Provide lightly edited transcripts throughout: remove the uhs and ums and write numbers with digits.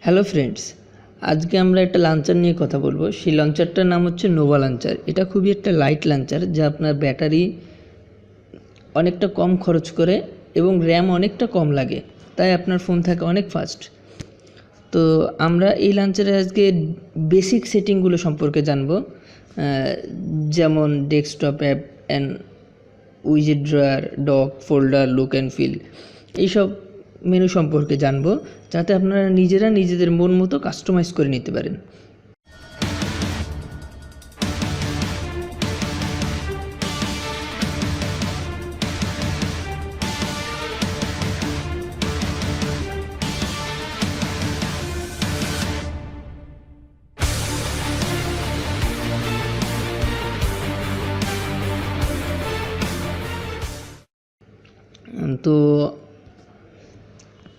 Hello friends, আজকে আমরা একটা লঞ্চার নিয়ে কথা বলবো। সেই লঞ্চারটার নাম হচ্ছে নোভা লঞ্চার। এটা খুবই একটা লাইট লঞ্চার, যা আপনার ব্যাটারি অনেকটা কম খরচ করে এবং র্যাম অনেকটা কম লাগে, তাই আপনার ফোন থাকে অনেক ফাস্ট। তো আমরা এই লঞ্চারের আজকে বেসিক সেটিংগুলো সম্পর্কে জানবো, যেমন ডেস্কটপ অ্যাপ অ্যান্ড উইজেট drawer, dock, folder, look and feel, এইসব মেনু সম্পর্কে জানবো, যাতে আপনারা নিজেরা নিজেদের মন মতো কাস্টমাইজ করে নিতে পারেন। তো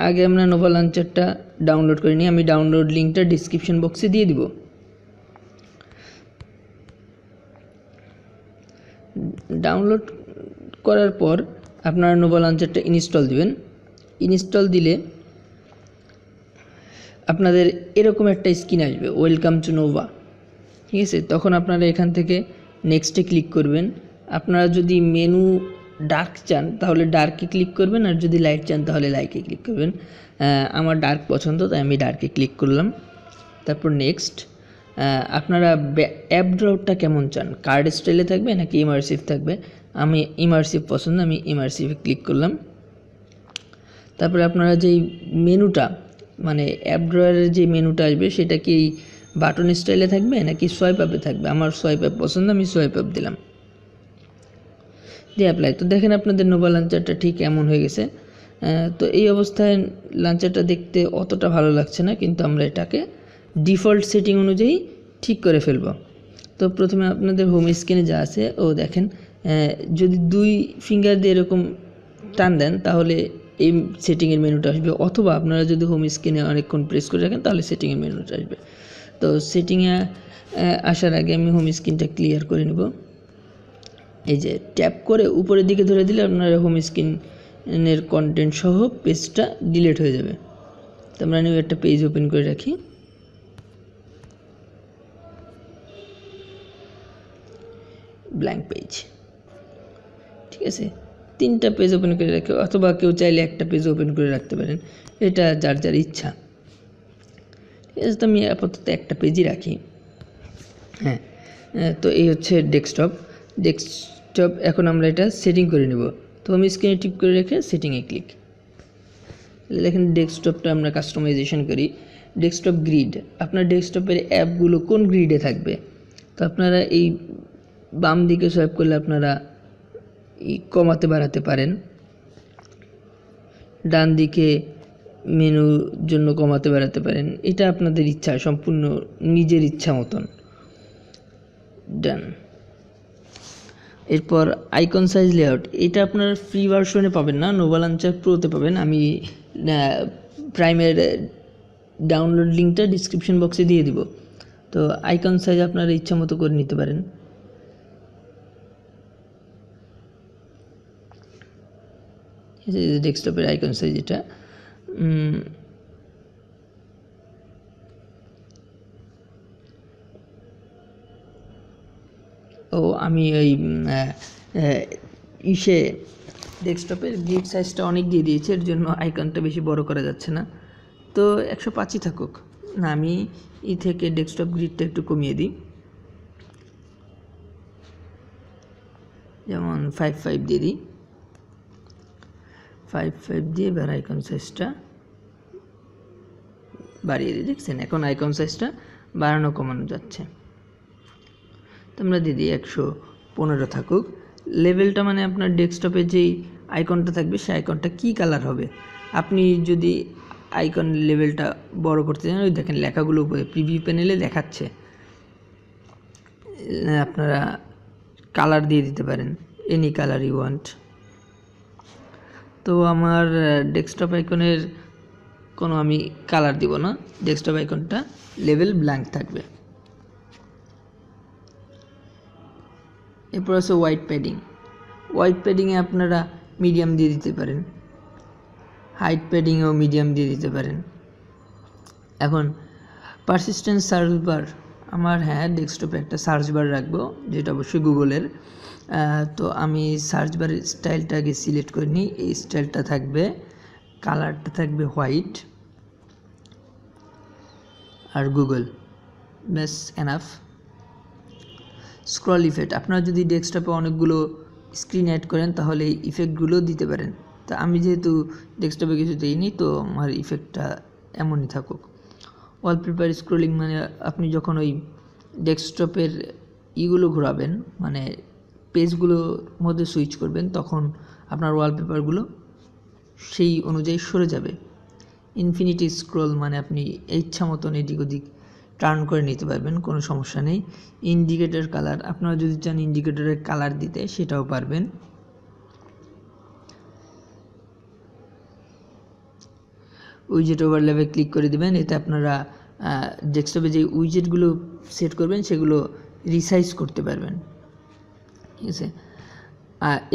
আগে আমরা নোভা লঞ্চারটা ডাউনলোড করে নিই। আমি ডাউনলোড লিঙ্কটা ডিসক্রিপশন বক্সে দিয়ে দিব। ডাউনলোড করার পর আপনারা নোভা লঞ্চারটা ইনস্টল দিবেন। ইনস্টল দিলে আপনাদের এরকম একটা স্ক্রিন আসবে, ওয়েলকাম টু নোভা। ঠিক আছে, তখন আপনারা এখান থেকে নেক্সটে ক্লিক করবেন। আপনারা যদি মেনু ডার্ক চান তাহলে ডার্কে ক্লিক করবেন, আর যদি লাইট চান তাহলে লাইটে ক্লিক করবেন। আমার ডার্ক পছন্দ, তাই আমি ডার্কে ক্লিক করলাম। তারপর নেক্সট, আপনারা অ্যাপ ড্রপটা কেমন চান, কার্ড স্টাইলে থাকবে নাকি ইমার্সিভ থাকবে? আমি ইমার্সিভ পছন্দ, আমি ইমার্সিভে ক্লিক করলাম। তারপরে আপনারা যেই মেনুটা, মানে অ্যাপ ড্রয়ারের যে মেনুটা আসবে, সেটা কি বাটন স্টাইলে থাকবে নাকি সোয়াইপ আপে থাকবে? আমার সোয়াইপ আপ পছন্দ, আমি সোয়াইপ আপ দিলাম, দিয়ে অ্যাপ্লাই। তো দেখেন আপনাদের নোভা লঞ্চারটা ঠিক এমন হয়ে গেছে। তো এই অবস্থায় লঞ্চারটা দেখতে অতটা ভালো লাগছে না, কিন্তু আমরা এটাকে ডিফল্ট সেটিং অনুযায়ী ঠিক করে ফেলব। তো প্রথমে আপনাদের হোম স্ক্রিনে যা আছে, দেখেন, যদি 2 ফিঙ্গার দিয়ে এরকম টান দেন তাহলে এই সেটিংয়ের মেনুটা আসবে, অথবা আপনারা যদি হোম স্ক্রিনে অনেকক্ষণ প্রেস করে রাখেন তাহলে সেটিংয়ের মেনুটা আসবে। তো সেটিংয়ে আসার আগে আমি হোম স্ক্রিনটা ক্লিয়ার করে নেব। এই যে ট্যাপ করে উপরের দিকে ধরে দিলে আপনার হোম স্ক্রিনের কন্টেন্ট সহ পেজটা ডিলিট হয়ে যাবে। তো আমরা নিউ একটা পেজ ওপেন করে রাখি। ব্ল্যাঙ্ক পেজ, ঠিক আছে। 3টা পেজ ওপেন করে রাখি, অথবা কেউ চাইলে একটা পেজ ওপেন করে রাখতে পারেন, এটা যার যার ইচ্ছা। ঠিক আছে, তো আমি আপাতত একটা পেজই রাখি। হ্যাঁ, তো এই হচ্ছে ডেস্কটপ। এখন আমরা এটা সেটিং করে নেব। তো আমি স্ক্রিনে টিপ করে রেখে সেটিংয়ে ক্লিক। দেখেন ডেস্কটপটা আমরা কাস্টমাইজেশন করি। ডেস্কটপ গ্রিড, আপনার ডেস্কটপের অ্যাপগুলো কোন গ্রিডে থাকবে? তো আপনারা এই বাম দিকে সোয়াইপ করলে আপনারা কমাতে বাড়াতে পারেন, ডান দিকে মেনুর জন্য কমাতে বাড়াতে পারেন। এটা আপনাদের ইচ্ছা, সম্পূর্ণ নিজের ইচ্ছা মতন। ডান। এরপর আইকন সাইজ লেআউট, এটা আপনার ফ্রি ভার্সনে পাবেন না, নোভা লঞ্চার প্রোতে পাবেন। আমি প্রাইমের ডাউনলোড লিঙ্কটা ডিসক্রিপশন বক্সে দিয়ে দিব। তো আইকন সাইজ আপনারা ইচ্ছা মতো করে নিতে পারেন। ডেস্কটপের আইকন সাইজ এটা। আমি ওই ডেস্কটপের গ্রিড সাইজটা অনেক দিয়ে দিয়েছি, এর জন্য আইকনটা বেশি বড় করা যাচ্ছে না। তো 105ই থাকুক না, আমি থেকে ডেস্কটপ গ্রিডটা একটু কমিয়ে দিই, যেমন 55 দিয়ে দিই। 55 দিয়ে এবার আইকন সাইজটা বাড়িয়ে দিই। দেখছেন, এখন আইকন সাইজটা বাড়ানো কমানো যাচ্ছে। তো আমরা দিয়ে দিই 115 থাকুক। লেভেলটা মানে আপনার ডেস্কটপে যেই আইকনটা থাকবে সেই আইকনটা কী কালার হবে। আপনি যদি আইকন লেভেলটা বড় করতে চান, ওই দেখেন লেখাগুলো উপরে প্রিভিউ প্যানেলে দেখাচ্ছে, আপনারা কালার দিয়ে দিতে পারেন, এনি কালার ইউ ওয়ান্ট। তো আমার ডেস্কটপ আইকনের কোনো আমি কালার দিব না, ডেস্কটপ আইকনটা লেভেল ব্ল্যাঙ্ক থাকবে। এরপর আছে হোয়াইট প্যাডিং। হোয়াইট প্যাডিংয়ে আপনারা মিডিয়াম দিয়ে দিতে পারেন, হাইট প্যাডিংয়েও মিডিয়াম দিয়ে দিতে পারেন। এখন পারসিস্টেন্ট সার্চ বার, আমার হ্যাঁ ডেস্কটপে একটা সার্চ বার রাখবো, যেটা অবশ্যই গুগলের। তো আমি সার্চ বারের স্টাইলটা আগে সিলেক্ট করে নিই। এই স্টাইলটা থাকবে, কালারটা থাকবে হোয়াইট আর গুগল, ব্যাস এনাফ। স্ক্রল ইফেক্ট, আপনারা যদি ডেস্কটপে অনেকগুলো স্ক্রিন অ্যাড করেন তাহলে এই ইফেক্টগুলো দিতে পারেন। তা আমি যেহেতু ডেস্কটপে কিছু দিইনি, তো আমার ইফেক্টটা এমনই থাকুক। ওয়ালপেপার স্ক্রোলিং, মানে আপনি যখন ওই ডেস্কটপের ইগুলো ঘোরাবেন, মানে পেজগুলোর মধ্যে সুইচ করবেন, তখন আপনার ওয়ালপেপারগুলো সেই অনুযায়ী সরে যাবে। ইনফিনিটি স্ক্রল, মানে আপনি ইচ্ছা মতন এদিক ওদিক টার্ন করে নিতে পারবেন, কোনো সমস্যা নেই। ইন্ডিকেটর কালার, আপনারা যদি চান ইন্ডিকেটরের কালার দিতে সেটাও পারবেন। উইজেট ওভারল্যাপে ক্লিক করে দিবেন, এতে আপনারা ডেস্কটপে যে উইজেটগুলো সেট করবেন সেগুলো রিসাইজ করতে পারবেন, ঠিক আছে।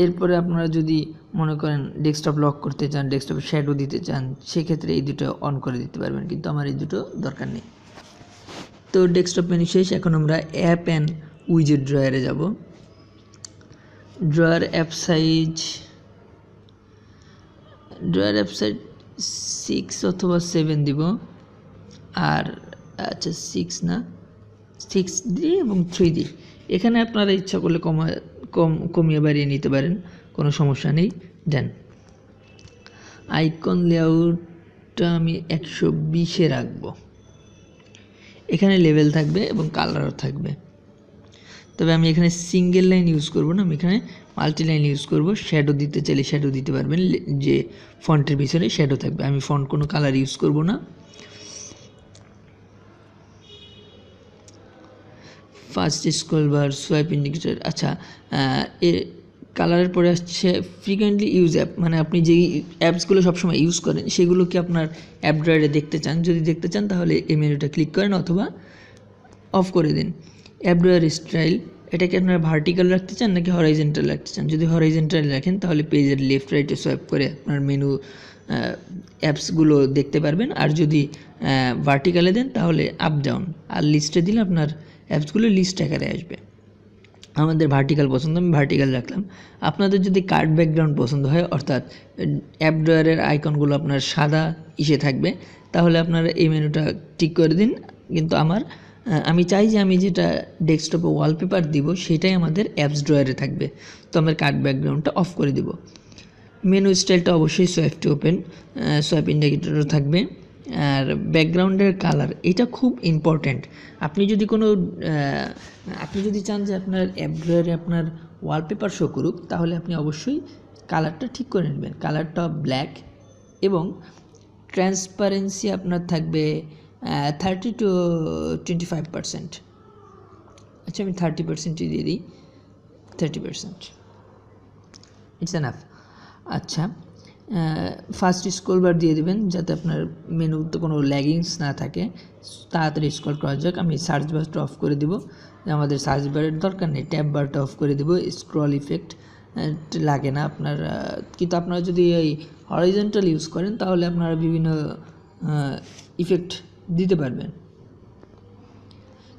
এরপরে আপনারা যদি মনে করেন ডেস্কটপ লক করতে চান, ডেস্কটপে শ্যাডো দিতে চান, সেক্ষেত্রে এই দুটো অন করে দিতে পারবেন, কিন্তু আমার এই দুটো দরকার নেই। তো ডেস্কটপ মেনু শেষ, এখন আমরা অ্যাপ অ্যান্ড উইজেট ড্রয়ারে যাব। ড্রয়ার অ্যাপ সাইজ 6 অথবা 7 দিব, আর আচ্ছা 6 না 6 দিই এবং 3 দিই। এখানে আপনারা ইচ্ছা করলে কমিয়ে বাড়িয়ে নিতে পারেন, কোনো সমস্যা নেই। দেন আইকন লেআউটটা আমি 120-এ রাখবো। এখানে লেভেল থাকবে এবং কালারও থাকবে, তবে আমি এখানে সিঙ্গেল লাইন ইউজ করব না, আমি এখানে মাল্টি লাইন ইউজ করব। শ্যাডো দিতে চাইলে শ্যাডো দিতে পারবেন, যে ফন্টের পিছনে শ্যাডো থাকবে। আমি ফন্ট কোনো কালার ইউজ করব না। First scroll bar, swipe indicator, আচ্ছা এ কালারের পরে আসছে ফ্রিকোয়েন্টলি ইউজ অ্যাপ, মানে আপনি যেই অ্যাপসগুলো সবসময় ইউজ করেন সেগুলোকে আপনার অ্যাপ ড্রয়ারে দেখতে চান। যদি দেখতে চান তাহলে এই মেনুটা ক্লিক করেন অথবা অফ করে দিন। অ্যাপ ড্রয়ার স্টাইল, এটাকে আপনারা ভার্টিক্যাল রাখতে চান নাকি হরাইজেন্টাল রাখতে চান? যদি হরাইজেন্টাল রাখেন তাহলে পেজের লেফট রাইটে সোয়াইপ করে আপনার মেনু অ্যাপসগুলো দেখতে পারবেন, আর যদি ভার্টিক্যালে দেন তাহলে আপ ডাউন, আর লিস্টে দিলে আপনার অ্যাপসগুলো লিস্ট আকারে আসবে। আমাদের ভার্টিক্যাল পছন্দ, আমি ভার্টিক্যাল রাখলাম। আপনাদের যদি কার্ড ব্যাকগ্রাউন্ড পছন্দ হয়, অর্থাৎ অ্যাপ ড্রয়ারের আইকনগুলো আপনার সাদা ইসে থাকবে, তাহলে আপনারা এই মেনুটা টিক করে দিন। কিন্তু আমি চাই যে আমি যেটা ডেস্কটপে ওয়ালপেপার দিব সেটাই আমাদের অ্যাপস ড্রয়ারে থাকবে, তো আমার কার্ড ব্যাকগ্রাউন্ডটা অফ করে দিব। মেনু স্টাইলটা অবশ্যই সোয়াইপ টু ওপেন, সোয়াইপ ইন্ডিকেটরও থাকবে। আর ব্যাকগ্রাউন্ডের কালার, এটা খুব ইম্পর্ট্যান্ট। আপনি যদি চান যে আপনার অ্যাপ ড্রয়ারে আপনার ওয়ালপেপার শো করুক, তাহলে আপনি অবশ্যই কালারটা ঠিক করে নেবেন। কালারটা ব্ল্যাক এবং ট্রান্সপারেন্সি আপনার থাকবে 30 to 25%। আচ্ছা আমি 30%ই দিয়ে দিই, 30%, ইটস এনাফ। আচ্ছা ফার্স্ট স্ক্রল বার দিয়ে দেবেন যাতে আপনার মেনুতে কোনো ল্যাগিংস না থাকে, তাড়াতাড়ি স্ক্রল করা যাক। আমি সার্চ বারটা অফ করে দিব, আমাদের সার্চ বারের দরকার নেই। ট্যাব বারটা অফ করে দিব, স্ক্রল ইফেক্ট লাগে না আপনার। কিন্তু আপনারা যদি এই হরাইজন্টাল ইউজ করেন তাহলে আপনারা বিভিন্ন ইফেক্ট দিতে পারবেন,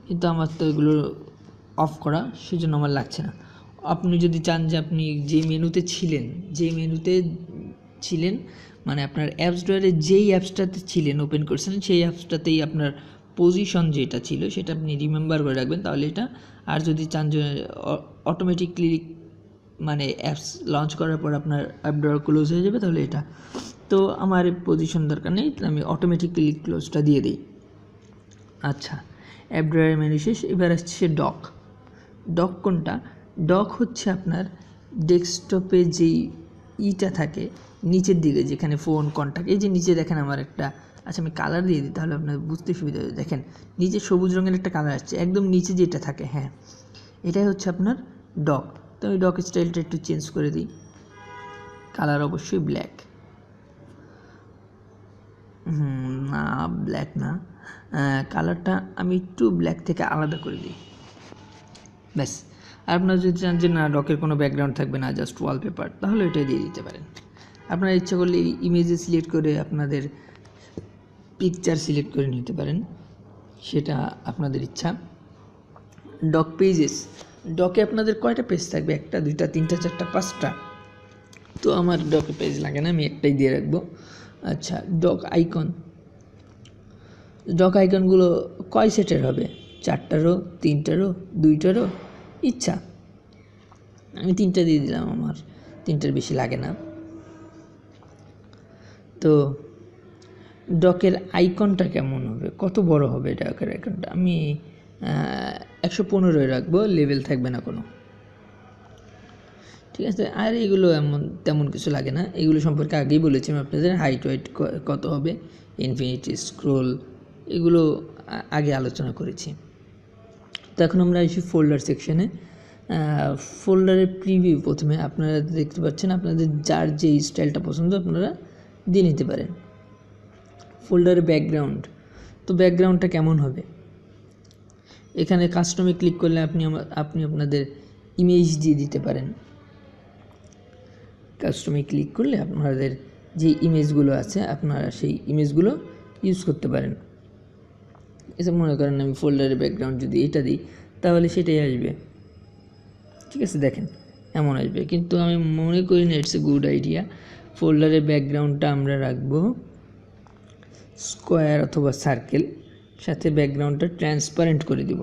কিন্তু আমার তো এগুলো অফ করা, সেজন্য আমার লাগছে না। আপনি যদি চান যে আপনি যে মেনুতে ছিলেন মানে আপনার অ্যাপস ড্রয়ারে যেই অ্যাপসটাতে ছিলেন, ওপেন করছেন, সেই অ্যাপসটাতেই আপনার পজিশন যেটা ছিল সেটা আপনি রিমেম্বার করে রাখবেন, তাহলে এটা। আর যদি চান যে অটোমেটিকলি মানে অ্যাপস লঞ্চ করার পর আপনার অ্যাপ ড্রয়ার ক্লোজ হয়ে যাবে, তাহলে এটা। তো আমার পজিশন দরকার নেই, আমি অটোমেটিকলি ক্লোজটা দিয়ে দিই। আচ্ছা অ্যাপ ড্রয়ার মেনু শেষ, এবার আসছে ডক কোনটা? ডক হচ্ছে আপনার ডেস্কটপে যেই ইটা থাকে নিচের দিকে, যেখানে ফোন কন্ট্যাক্ট, এই যে নিচে দেখেন আমার একটা, আচ্ছা আমি কালার দিয়ে দিই তাহলে আপনার বুঝতে সুবিধা হবে। দেখেন নিচে সবুজ রঙের একটা কালার আসছে, একদম নিচে যেটা থাকে, হ্যাঁ এটাই হচ্ছে আপনার ডক। তো আমি ডক স্টাইলটা একটু চেঞ্জ করে দিই, কালার অবশ্যই ব্ল্যাক, না ব্ল্যাক না, কালারটা আমি একটু ব্ল্যাক থেকে আলাদা করে দিই, ব্যাস। আর আপনারা যদি চান যে না ডকের কোনো ব্যাকগ্রাউন্ড থাকবে না, জাস্ট ওয়ালপেপার, তাহলে এটাই দিয়ে দিতে পারেন। আপনারা ইচ্ছা করলে ইমেজে সিলেক্ট করে আপনাদের পিকচার সিলেক্ট করে নিতে পারেন, সেটা আপনাদের ইচ্ছা। ডক পেজেস, ডকে আপনাদের কয়টা পেজ থাকবে? 1টা 2টা 3টা 4টা 5টা। তো আমার ডকে পেজ লাগে না, আমি একটাই দিয়ে রাখবো। আচ্ছা, ডক আইকন, ডক আইকনগুলো কয় সেটের হবে? 4টারও 3টারও 2টারও ইচ্ছা, আমি 3টা দিয়ে দিলাম, আমার 3টার বেশি লাগে না। তো ডকের আইকনটা কেমন হবে, কত বড় হবে ডকের আইকনটা? আমি 115 রাখবো, লেভেল থাকবে না কোনো, ঠিক আছে। আর এগুলো তেমন কিছু লাগে না, এগুলো সম্পর্কে আগেই বলেছি আমি আপনাদের। হাইট ওয়েট কত হবে, ইনফিনিটি স্ক্রোল, এগুলো আগে আলোচনা করেছি। তো এখন আমরা আসি ফোল্ডার সেকশনে। ফোল্ডারের প্রিভিউ প্রথমে আপনারা দেখতে পাচ্ছেন, আপনাদের যার যে স্টাইলটা পছন্দ আপনারা দিয়ে নিতে পারেন। ফোল্ডারের ব্যাকগ্রাউন্ড, তো ব্যাকগ্রাউন্ডটা কেমন হবে? এখানে কাস্টমে ক্লিক করলে আপনি আপনাদের ইমেজ দিয়ে দিতে পারেন। কাস্টমে ক্লিক করলে আপনাদের যে ইমেজগুলো আছে আপনারা সেই ইমেজগুলো ইউজ করতে পারেন। এসব মনে করেন আমি ফোল্ডারের ব্যাকগ্রাউন্ড যদি এটা দিই তাহলে সেটাই আসবে, ঠিক আছে। দেখেন এমন আসবে, কিন্তু আমি মনে করি না ইটস এ গুড আইডিয়া। ফোল্ডারের ব্যাকগ্রাউন্ডটা আমরা রাখবো স্কোয়ার অথবা সার্কেল, সাথে ব্যাকগ্রাউন্ডটা ট্রান্সপারেন্ট করে দিব।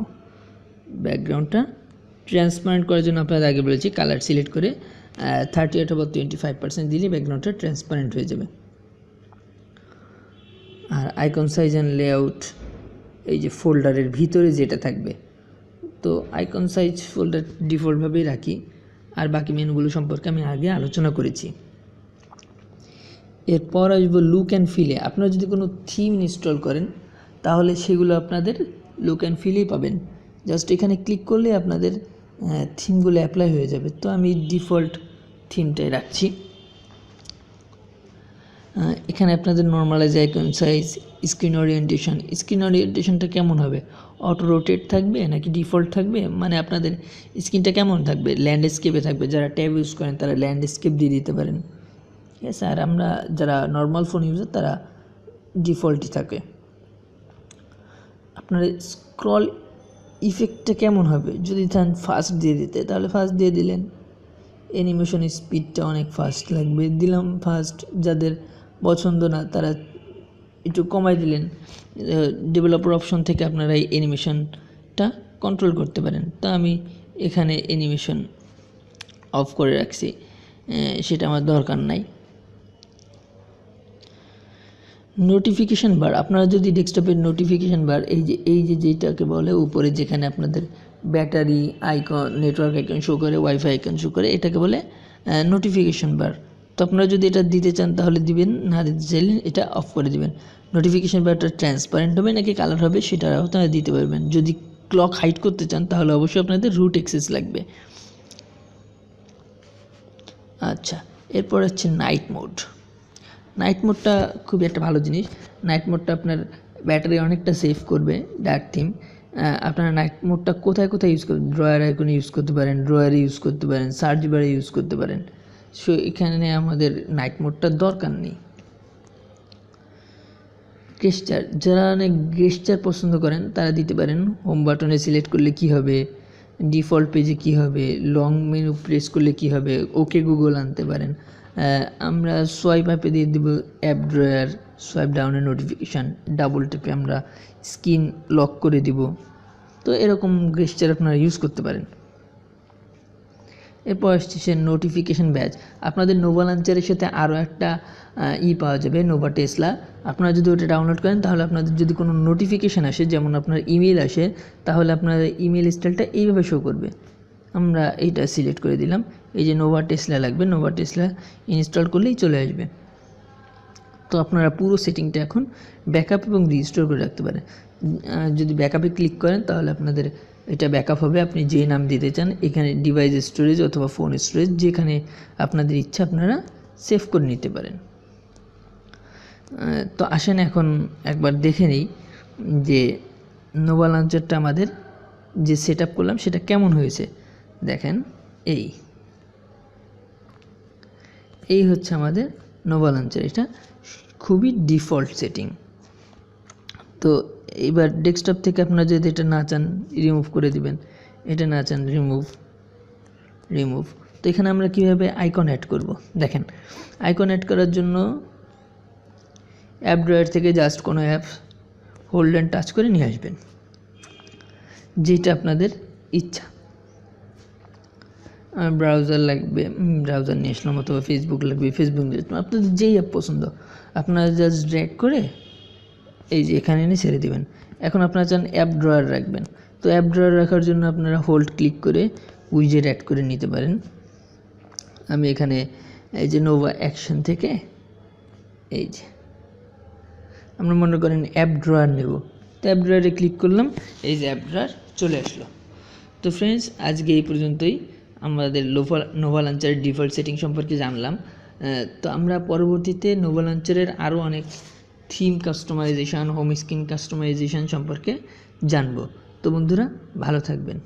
ব্যাকগ্রাউন্ডটা ট্রান্সপারেন্ট করার জন্য আপনাদের আগে বলেছি কালার সিলেক্ট করে 30 অথবা 25% দিলে ব্যাকগ্রাউন্ডটা ট্রান্সপারেন্ট হয়ে যাবে। আর আইকন সাইজ অ্যান্ড লেআউট, এই যে ফোল্ডারের ভিতরে যেটা থাকবে, তো আইকন সাইজ ফোল্ডার ডিফল্টভাবেই রাখি, আর বাকি মেনুগুলো সম্পর্কে আমি আগে আলোচনা করেছি। এরপর আসবো লুক অ্যান্ড ফিলে। আপনারা যদি কোনো থিম ইনস্টল করেন তাহলে সেগুলো আপনাদের লুক অ্যান্ড ফিলেই পাবেন। জাস্ট এখানে ক্লিক করলে আপনাদের থিমগুলো অ্যাপ্লাই হয়ে যাবে। তো আমি ডিফল্ট থিমটাই রাখছি। এখানে আপনাদের নর্মালাইজ আইকন সাইজ, স্ক্রিন ওরিয়েন্টেশনটা কেমন হবে? অটো রোটেট থাকবে নাকি ডিফল্ট থাকবে? মানে আপনাদের স্ক্রিনটা কেমন থাকবে? ল্যান্ডস্কেপে থাকবে, যারা ট্যাব ইউজ করেন তারা ল্যান্ডস্কেপ দিয়ে দিতে পারেন, ঠিক আছে। আর আমরা যারা নর্মাল ফোন ইউজার তারা ডিফল্টই থাকে। আপনার স্ক্রল ইফেক্টটা কেমন হবে? যদি চান ফাস্ট দিয়ে দিতে তাহলে ফাস্ট দিয়ে দিলেন। অ্যানিমেশন স্পিডটা অনেক ফাস্ট লাগবে, দিলাম ফাস্ট। যাদের পছন্দ না তারা একটু কমাই দিলেন। ডেভেলপার অপশন থেকে আপনারা এই অ্যানিমেশনটা কন্ট্রোল করতে পারেন। তো আমি এখানে অ্যানিমেশন অফ করে রাখছি, সেটা আমার দরকার নাই। নোটিফিকেশান বার, আপনারা যদি ডেস্কটপের নোটিফিকেশান বার এই যে যেটাকে বলে উপরে যেখানে আপনাদের battery icon, network icon show করে, ওয়াইফাই আইকন শো করে, এটাকে বলে নোটিফিকেশান বার। তো আপনারা যদি এটা দিতে চান তাহলে দিবেন, না দিতে চাইলে এটা অফ করে দিবেন। নোটিফিকেশান বারটা ট্রান্সপারেন্ট হবে নাকি কালার হবে সেটাও আপনারা দিতে পারবেন। যদি ক্লক হাইড করতে চান তাহলে অবশ্যই আপনাদের রুট অ্যাক্সেস লাগবে। আচ্ছা, এরপর হচ্ছে নাইট মোড। নাইট মোডটা খুবই একটা ভালো জিনিস। নাইট মোডটা আপনার ব্যাটারি অনেকটা সেভ করবে। ডার্ক থিম আপনারা নাইট মোডটা কোথায় কোথায় ইউজ করবেন? ড্রয়ার আইকনে ইউজ করতে পারেন, ড্রয়ারে ইউজ করতে পারেন, সার্চ বারে ইউজ করতে পারেন। সো এখানে আমাদের নাইট মোডটার দরকার নেই। গেস্টার, যারা অনেক গেস্টার পছন্দ করেন তারা দিতে পারেন। হোম বাটনে সিলেক্ট করলে কি হবে, ডিফল্ট পেজে কি হবে, লং মেনু প্রেস করলে কি হবে, ওকে গুগল আনতে পারেন। আমরা সোয়াইপ অ্যাপে দিয়ে দেবো অ্যাপ ড্রয়ার, সোয়াইপ ডাউনের নোটিফিকেশান, ডাবল টেপে আমরা স্ক্রিন লক করে দিব। তো এরকম গেস্টার আপনারা ইউজ করতে পারেন। এরপর আসছে সে নোটিফিকেশান ব্যাচ। আপনাদের নোভা লঞ্চারের সাথে আরও একটা পাওয়া যাবে, নোভা টেসলা। আপনারা যদি ওটা ডাউনলোড করেন তাহলে আপনাদের যদি কোনো নোটিফিকেশান আসে, যেমন আপনার ইমেল আসে, তাহলে আপনার ইমেল স্টাইলটা এইভাবে শো করবে। আমরা এইটা সিলেক্ট করে দিলাম। এই যে নোভা টেসলা লাগবে, নোভা টেসলা ইনস্টল করলেই চলে আসবে। তো আপনারা পুরো সেটিংটা এখন ব্যাকআপ এবং রিস্টোর করে রাখতে পারেন। যদি ব্যাকআপে ক্লিক করেন তাহলে আপনাদের এটা ব্যাকআপ হবে, আপনি যে নাম দিতে চান। এখানে ডিভাইস স্টোরেজ অথবা ফোন স্টোরেজ, যেখানে আপনাদের ইচ্ছা আপনারা সেভ করে নিতে পারেন। তো আসেন এখন একবার দেখে নিই যে নোভা লঞ্চারটা আমাদের যে সেট আপ করলাম সেটা কেমন হয়েছে। দেখেন এই হচ্ছে আমাদের নোভা লঞ্চার। এটা খুবই ডিফল্ট সেটিং। তো এবার ডেস্কটপ থেকে আপনারা যদি এটা না চান রিমুভ করে দিবেন, এটা না চান রিমুভ। তো এখানে আমরা কীভাবে আইকন অ্যাড করব দেখেন। আইকন অ্যাড করার জন্য অ্যাপ ড্রয়ার থেকে জাস্ট কোনো অ্যাপ হোল্ড অ্যান্ড টাচ করে নিয়ে আসবেন, যেটা আপনাদের ইচ্ছা। ব্রাউজার লাগবে, ব্রাউজার নিয়ে আসলাম, অথবা ফেসবুক লাগবে, ফেসবুক নিয়ে আসলাম। আপনাদের যেই অ্যাপ পছন্দ আপনারা জাস্ট ড্র্যাগ করে এই যে এখানে এনে ছেড়ে দিবেন। এখন আপনারা চান অ্যাপ ড্রয়ার রাখবেন, তো অ্যাপ ড্রয়ার রাখার জন্য আপনারা হোল্ড ক্লিক করে উইজেট অ্যাড করে নিতে পারেন। আমি এখানে এই যে নোভা অ্যাকশন থেকে এই যে আমরা মনে করেন অ্যাপ ড্রয়ার নেব, তো অ্যাপ ড্রয়ারে ক্লিক করলাম, এই যে অ্যাপ ড্রয়ার চলে আসলো। তো ফ্রেন্ডস, আজকে এই পর্যন্তই আমাদের নোভা লঞ্চারের ডিফল্ট সেটিং সম্পর্কে জানলাম। তো আমরা পরবর্তীতে নোভা লঞ্চারের আরও অনেক theme customization, home screen customization সম্পর্কে জানবো। তো বন্ধুরা ভালো থাকবেন।